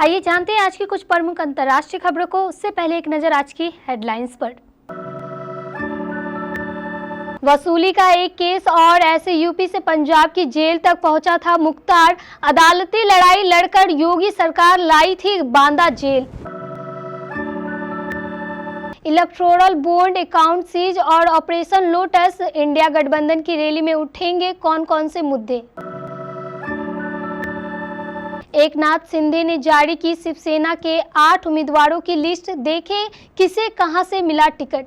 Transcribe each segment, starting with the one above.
आइए जानते हैं आज की कुछ प्रमुख अंतर्राष्ट्रीय खबरों को। उससे पहले एक नजर आज की हेडलाइंस पर। वसूली का एक केस और ऐसे यूपी से पंजाब की जेल तक पहुंचा था मुख्तार। अदालती लड़ाई लड़कर योगी सरकार लाई थी Banda jail. Electoral bond account seize और ऑपरेशन लोटस। इंडिया गठबंधन की रैली में उठेंगे कौन कौन से मुद्दे। एकनाथ शिंदे ने जारी की शिवसेना के 8 उम्मीदवारों की लिस्ट। देखें किसे कहां से मिला टिकट।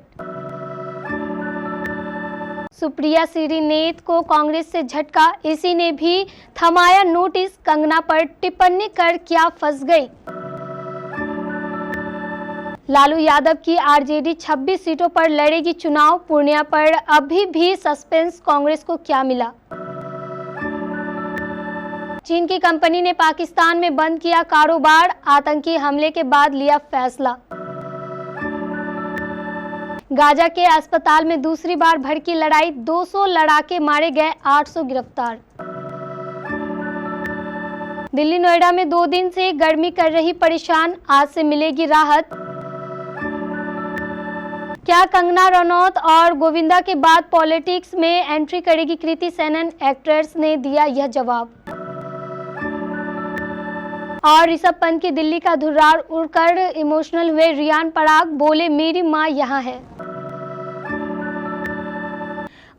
सुप्रिया श्रीनेत को कांग्रेस से झटका। इसी ने भी थमाया नोटिस। कंगना पर टिप्पणी कर क्या फंस गई। लालू यादव की आरजेडी 26 सीटों पर लड़ेगी चुनाव। पूर्णिया पर अभी भी सस्पेंस। कांग्रेस को क्या मिला। चीन की कंपनी ने पाकिस्तान में बंद किया कारोबार। आतंकी हमले के बाद लिया फैसला। गाजा के अस्पताल में दूसरी बार भड़की लड़ाई। 200 लड़ाके मारे गए, 800 गिरफ्तार। दिल्ली नोएडा में 2 दिन से गर्मी कर रही परेशान। आज से मिलेगी राहत। क्या कंगना रनौत और गोविंदा के बाद पॉलिटिक्स में एंट्री करेगी कृति सेनन। एक्ट्रेस ने दिया यह जवाब। और ऋषभ पंत की दिल्ली का धुर्रार उड़कर इमोशनल हुए रियान पराग। बोले मेरी मां यहां है।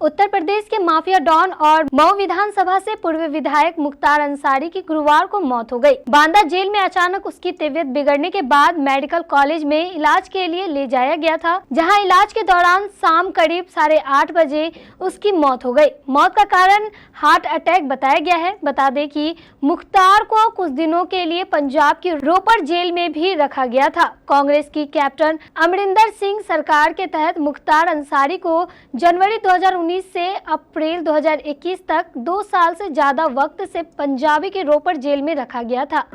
उत्तर प्रदेश के माफिया डॉन और मऊ विधानसभा से पूर्व विधायक मुख्तार अंसारी की गुरुवार को मौत हो गई। बांदा जेल में अचानक उसकी तबीयत बिगड़ने के बाद मेडिकल कॉलेज में इलाज के लिए ले जाया गया था, जहां इलाज के दौरान शाम करीब 8:30 बजे उसकी मौत हो गई। मौत का कारण हार्ट अटैक बताया गया है। बता दें कि मुख्तार को कुछ दिनों के लिए पंजाब की रोपड़ जेल में भी रखा गया था। कांग्रेस की कैप्टन अमरिंदर सिंह सरकार के तहत मुख्तार अंसारी को जनवरी 2019 से अप्रैल 2021 तक 2 साल से ज्यादा वक्त से पंजाबी के रोपड़ जेल में रखा गया था।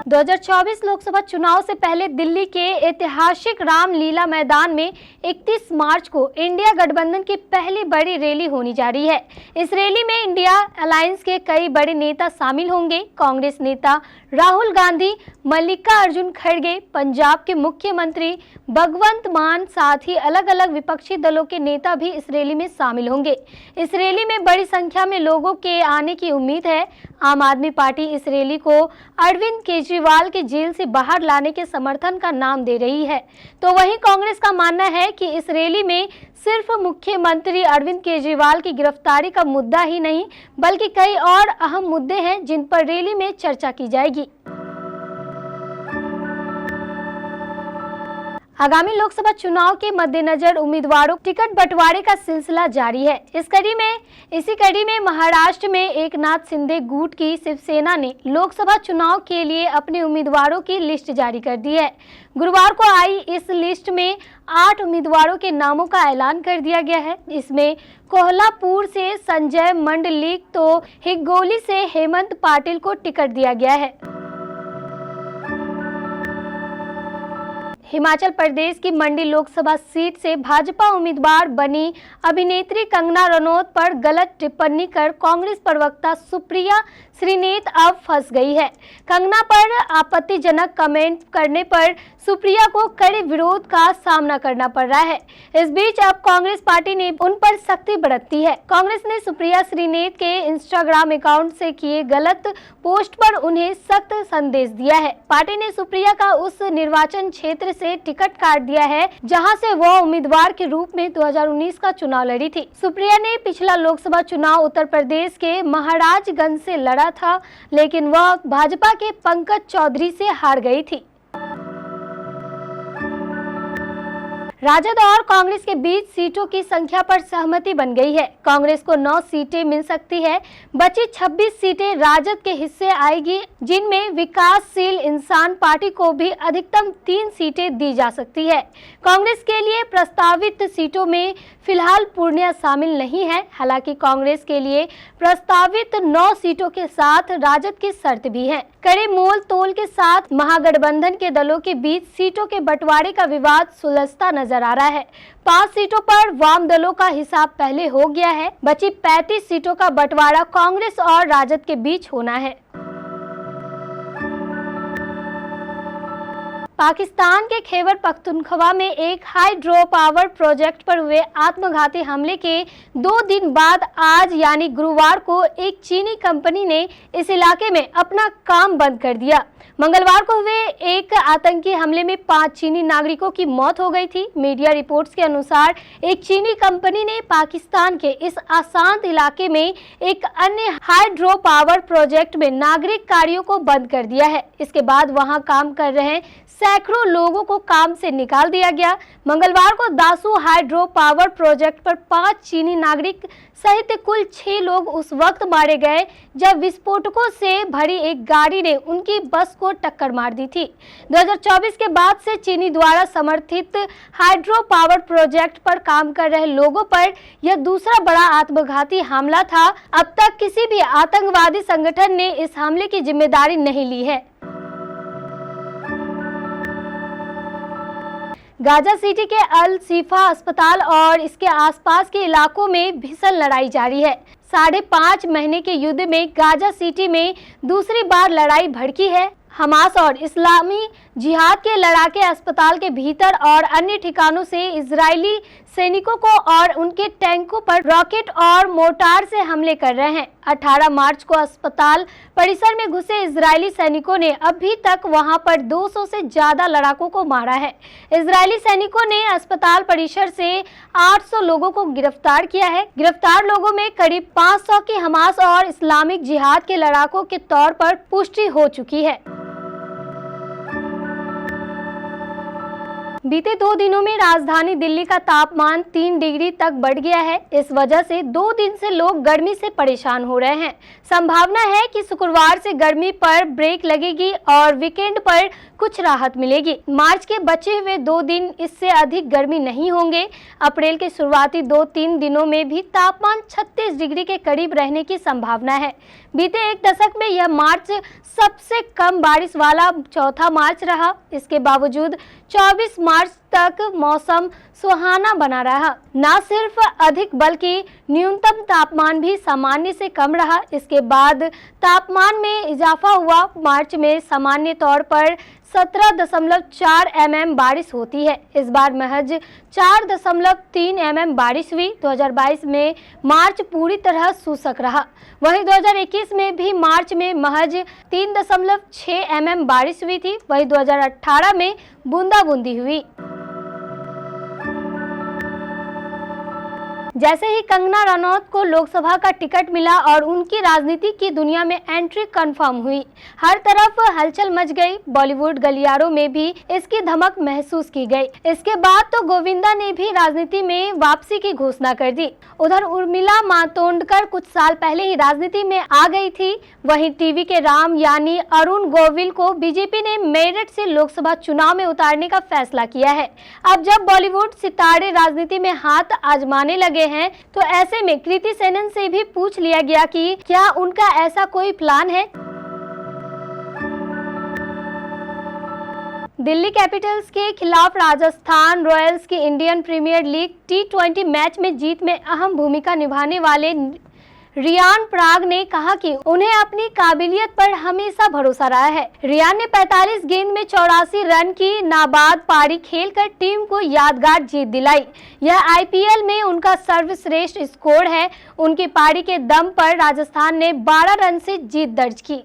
2024 लोकसभा चुनाव से पहले दिल्ली के ऐतिहासिक रामलीला मैदान में 31 मार्च को इंडिया गठबंधन की पहली बड़ी रैली होने जा रही है। इस रैली में इंडिया अलायंस के कई बड़े नेता शामिल होंगे। कांग्रेस नेता राहुल गांधी, मल्लिकार्जुन खड़गे, पंजाब के मुख्यमंत्री भगवंत मान, साथ ही अलग अलग विपक्षी दलों के नेता भी इस रैली में शामिल होंगे। इस रैली में बड़ी संख्या में लोगों के आने की उम्मीद है। आम आदमी पार्टी इस रैली को अरविंद केजरीवाल के जेल से बाहर लाने के समर्थन का नाम दे रही है, तो वहीं कांग्रेस का मानना है कि इस रैली में सिर्फ मुख्यमंत्री अरविंद केजरीवाल की गिरफ्तारी का मुद्दा ही नहीं, बल्कि कई और अहम मुद्दे हैं जिन पर रैली में चर्चा की जाएगी। आगामी लोकसभा चुनाव के मद्देनजर उम्मीदवारों टिकट बंटवारे का सिलसिला जारी है। इसी कड़ी में महाराष्ट्र में एकनाथ शिंदे गुट की शिवसेना ने लोकसभा चुनाव के लिए अपने उम्मीदवारों की लिस्ट जारी कर दी है। गुरुवार को आई इस लिस्ट में 8 उम्मीदवारों के नामों का ऐलान कर दिया गया है। इसमें कोल्हापुर से संजय मंडलिक तो हिंगोली से हेमंत पाटिल को टिकट दिया गया है। हिमाचल प्रदेश की मंडी लोकसभा सीट से भाजपा उम्मीदवार बनी अभिनेत्री कंगना रनौत पर गलत टिप्पणी कर कांग्रेस प्रवक्ता सुप्रिया श्रीनेत अब फंस गई है। कंगना पर आपत्तिजनक कमेंट करने पर सुप्रिया को कड़े विरोध का सामना करना पड़ रहा है। इस बीच अब कांग्रेस पार्टी ने उन पर सख्ती बरती है। कांग्रेस ने सुप्रिया श्रीनेत के इंस्टाग्राम अकाउंट से किए गलत पोस्ट पर उन्हें सख्त संदेश दिया है। पार्टी ने सुप्रिया का उस निर्वाचन क्षेत्र से टिकट काट दिया है जहां से वह उम्मीदवार के रूप में 2019 का चुनाव लड़ी थी। सुप्रिया ने पिछला लोकसभा चुनाव उत्तर प्रदेश के महाराजगंज से लड़ा था, लेकिन वह भाजपा के पंकज चौधरी से हार गई थी। राजद और कांग्रेस के बीच सीटों की संख्या पर सहमति बन गई है। कांग्रेस को 9 सीटें मिल सकती है। बची 26 सीटें राजद के हिस्से आएगी, जिनमें विकासशील इंसान पार्टी को भी अधिकतम 3 सीटें दी जा सकती है। कांग्रेस के लिए प्रस्तावित सीटों में फिलहाल पूर्णिया शामिल नहीं है। हालांकि कांग्रेस के लिए प्रस्तावित 9 सीटों के साथ राजद की शर्त भी है। कड़े मोल तोल के साथ महागठबंधन के दलों के बीच सीटों के बंटवारे का विवाद सुलझता नजर नजर आ रहा है। 5 सीटों पर वाम दलों का हिसाब पहले हो गया है। बची 35 सीटों का बंटवारा कांग्रेस और राजद के बीच होना है। पाकिस्तान के खैबर पख्तूनख्वा में एक हाइड्रो पावर प्रोजेक्ट पर हुए आत्मघाती हमले के 2 दिन बाद आज यानी गुरुवार को एक चीनी कंपनी ने इस इलाके में अपना काम बंद कर दिया। मंगलवार को हुए एक आतंकी हमले में 5 चीनी नागरिकों की मौत हो गई थी। मीडिया रिपोर्ट्स के अनुसार एक चीनी कंपनी ने पाकिस्तान के इस अशांत इलाके में एक अन्य हाइड्रो पावर प्रोजेक्ट में नागरिक कार्यों को बंद कर दिया है। इसके बाद वहां काम कर रहे सैकड़ों लोगों को काम से निकाल दिया गया। मंगलवार को दासू हाइड्रो पावर प्रोजेक्ट पर 5 चीनी नागरिक सहित कुल 6 लोग उस वक्त मारे गए जब विस्फोटकों से भरी एक गाड़ी ने उनकी बस को टक्कर मार दी थी। 2024 के बाद से चीनी द्वारा समर्थित हाइड्रो पावर प्रोजेक्ट पर काम कर रहे लोगों पर यह दूसरा बड़ा आत्मघाती हमला था। अब तक किसी भी आतंकवादी संगठन ने इस हमले की जिम्मेदारी नहीं ली है। गाजा सिटी के अल शिफा अस्पताल और इसके आसपास के इलाकों में भीषण लड़ाई जारी है। 5.5 महीने के युद्ध में गाजा सिटी में दूसरी बार लड़ाई भड़की है। हमास और इस्लामी जिहाद के लड़ाके अस्पताल के भीतर और अन्य ठिकानों से इजरायली सैनिकों को और उनके टैंकों पर रॉकेट और मोर्टार से हमले कर रहे हैं। 18 मार्च को अस्पताल परिसर में घुसे इजरायली सैनिकों ने अभी तक वहां पर 200 से ज्यादा लड़ाकों को मारा है। इजरायली सैनिकों ने अस्पताल परिसर से 800 लोगों को गिरफ्तार किया है। गिरफ्तार लोगों में करीब 500 की हमास और इस्लामिक जिहाद के लड़ाकों के तौर पर पुष्टि हो चुकी है। बीते 2 दिनों में राजधानी दिल्ली का तापमान 3 डिग्री तक बढ़ गया है। इस वजह से 2 दिन से लोग गर्मी से परेशान हो रहे हैं। संभावना है कि शुक्रवार से गर्मी पर ब्रेक लगेगी और वीकेंड पर कुछ राहत मिलेगी। मार्च के बचे हुए 2 दिन इससे अधिक गर्मी नहीं होंगे। अप्रैल के शुरुआती 2-3 दिनों में भी तापमान 36 डिग्री के करीब रहने की संभावना है। बीते 1 दशक में यह मार्च सबसे कम बारिश वाला चौथा मार्च रहा। इसके बावजूद 24 मार्च तक मौसम सुहाना बना रहा। न सिर्फ अधिक बल्कि न्यूनतम तापमान भी सामान्य से कम रहा। इसके बाद तापमान में इजाफा हुआ। मार्च में सामान्य तौर पर 17.4 mm बारिश होती है। इस बार महज 4.3 mm बारिश हुई। 2022 में मार्च पूरी तरह शुष्क रहा। वहीं 2021 में भी मार्च में महज 3.6 mm बारिश हुई थी। वहीं 2018 में बूंदाबूंदी हुई। जैसे ही कंगना रनौत को लोकसभा का टिकट मिला और उनकी राजनीति की दुनिया में एंट्री कंफर्म हुई, हर तरफ हलचल मच गई। बॉलीवुड गलियारों में भी इसकी धमक महसूस की गई। इसके बाद तो गोविंदा ने भी राजनीति में वापसी की घोषणा कर दी। उधर उर्मिला मातोंडकर कुछ साल पहले ही राजनीति में आ गई थी। वहीं टीवी के राम यानी अरुण गोविल को बीजेपी ने मेरठ से लोकसभा चुनाव में उतारने का फैसला किया है। अब जब बॉलीवुड सितारे राजनीति में हाथ आजमाने लगे हैं, तो ऐसे में कृति सेनन से भी पूछ लिया गया कि क्या उनका ऐसा कोई प्लान है। दिल्ली कैपिटल्स के खिलाफ राजस्थान रॉयल्स की Indian Premier League T20 match में जीत में अहम भूमिका निभाने वाले रियान पराग ने कहा कि उन्हें अपनी काबिलियत पर हमेशा भरोसा रहा है। रियान ने 45 गेंद में 84 रन की नाबाद पारी खेलकर टीम को यादगार जीत दिलाई। यह IPL में उनका सर्वश्रेष्ठ स्कोर है। उनकी पारी के दम पर राजस्थान ने 12 रन से जीत दर्ज की।